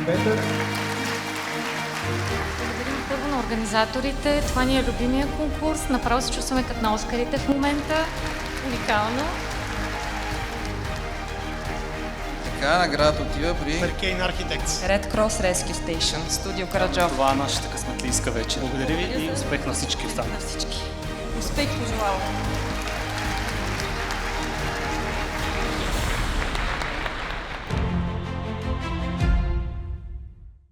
Петър. Благодарим първо на организаторите. Това ни е любимия конкурс. Направо се чувстваме като на Оскарите в момента. Уникално. Така, наградата отива при Меркейн Architects. Red Cross Rescue Station, студио Караджов. Това е нашата късметлийска вечер. Благодаря ви и успех на всички останали. Успех пожелавам!